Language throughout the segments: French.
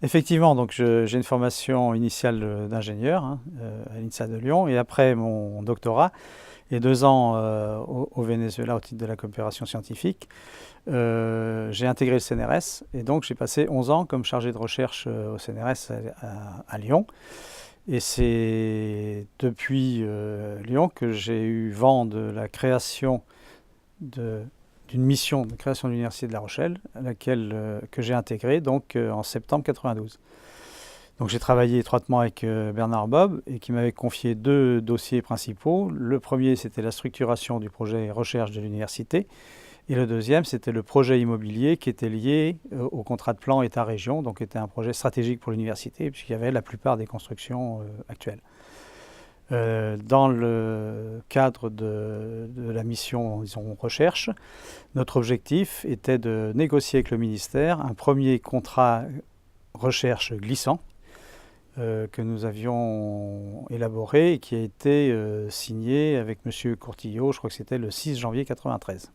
Effectivement, donc j'ai une formation initiale d'ingénieur à l'INSA de Lyon et après mon doctorat et 2 ans au Venezuela au titre de la coopération scientifique, j'ai intégré le CNRS et donc j'ai passé 11 ans comme chargé de recherche au CNRS à Lyon. Et c'est depuis Lyon que j'ai eu vent de la création de- d'une mission de création de l'Université de La Rochelle, à laquelle que j'ai intégrée donc en septembre 92. Donc j'ai travaillé étroitement avec Bernard Bob et qui m'avait confié 2 dossiers principaux. Le premier, c'était la structuration du projet recherche de l'université. Et le deuxième, c'était le projet immobilier qui était lié au contrat de plan État-région, donc était un projet stratégique pour l'université, puisqu'il y avait la plupart des constructions actuelles. Dans le cadre de la mission, disons, recherche, notre objectif était de négocier avec le ministère un premier contrat recherche glissant que nous avions élaboré et qui a été signé avec M. Courtillot, je crois que c'était le 6 janvier 1993.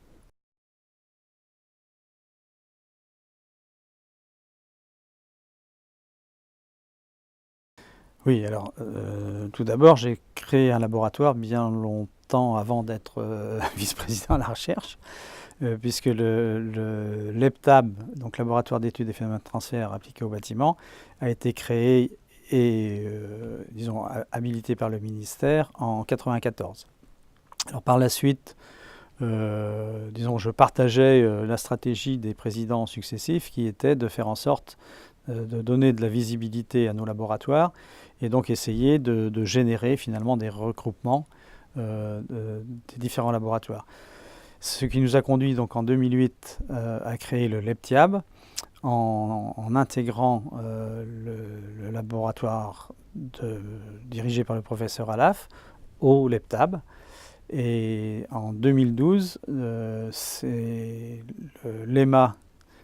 Oui, alors tout d'abord, j'ai créé un laboratoire bien longtemps avant d'être vice-président à la recherche, puisque l'EPTAB, donc Laboratoire d'études des phénomènes de transfert appliqués au bâtiment, a été créé et, disons, habilité par le ministère en 1994. Alors par la suite, disons, je partageais la stratégie des présidents successifs qui était de faire en sorte de donner de la visibilité à nos laboratoires et donc essayer de générer finalement des regroupements des différents laboratoires. Ce qui nous a conduit donc en 2008 à créer le LEPTIAB en intégrant le laboratoire dirigé par le professeur Alaf au LEPTAB. Et en 2012, c'est l'EMA,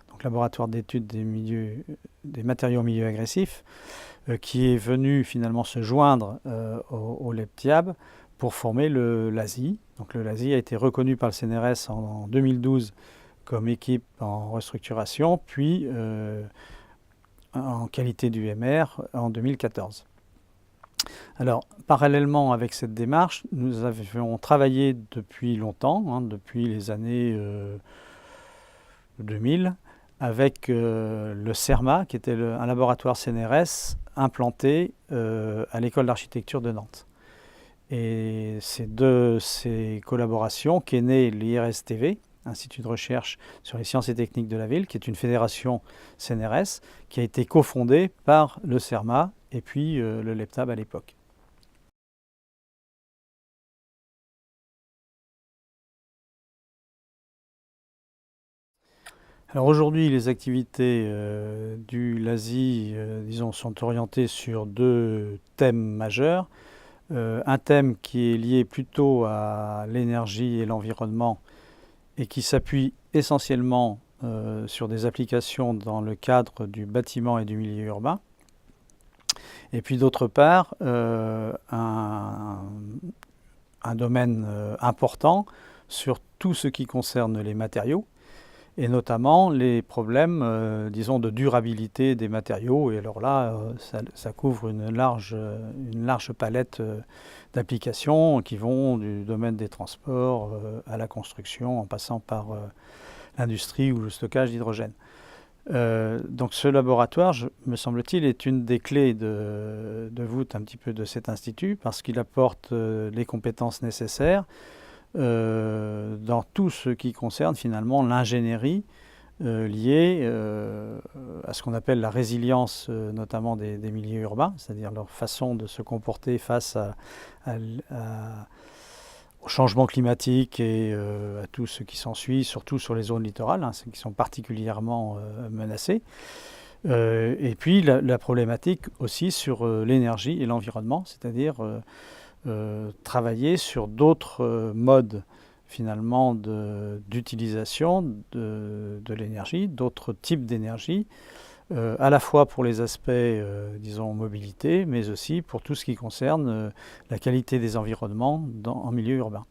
donc Laboratoire d'études des matériaux en milieu agressif, qui est venu finalement se joindre au LEPTIAB pour former le LASI. Donc le LASI a été reconnu par le CNRS en 2012 comme équipe en restructuration, puis en qualité d'UMR en 2014. Alors, parallèlement avec cette démarche, nous avions travaillé depuis longtemps, depuis les années 2000, avec le CERMA, qui était un laboratoire CNRS implanté à l'école d'architecture de Nantes. Et c'est de ces collaborations qu'est né l'IRSTV, Institut de recherche sur les sciences et techniques de la ville, qui est une fédération CNRS, qui a été cofondée par le CERMA et puis le LEPTAB à l'époque. Alors aujourd'hui, les activités du LASI, disons, sont orientées sur 2 thèmes majeurs. Un thème qui est lié plutôt à l'énergie et l'environnement et qui s'appuie essentiellement sur des applications dans le cadre du bâtiment et du milieu urbain. Et puis d'autre part, un domaine important sur tout ce qui concerne les matériaux et notamment les problèmes, disons, de durabilité des matériaux. Et alors là, ça couvre une large palette d'applications qui vont du domaine des transports à la construction, en passant par l'industrie ou le stockage d'hydrogène. Donc ce laboratoire, me semble-t-il, est une des clés de voûte un petit peu de cet institut parce qu'il apporte les compétences nécessaires dans tout ce qui concerne finalement l'ingénierie liée à ce qu'on appelle la résilience notamment des milieux urbains, c'est-à-dire leur façon de se comporter face au changement climatique et à tout ce qui s'ensuit, surtout sur les zones littorales, celles qui sont particulièrement menacées. Et puis la problématique aussi sur l'énergie et l'environnement, c'est-à-dire travailler sur d'autres modes finalement d'utilisation de l'énergie, d'autres types d'énergie, à la fois pour les aspects, disons, mobilité, mais aussi pour tout ce qui concerne la qualité des environnements en milieu urbain.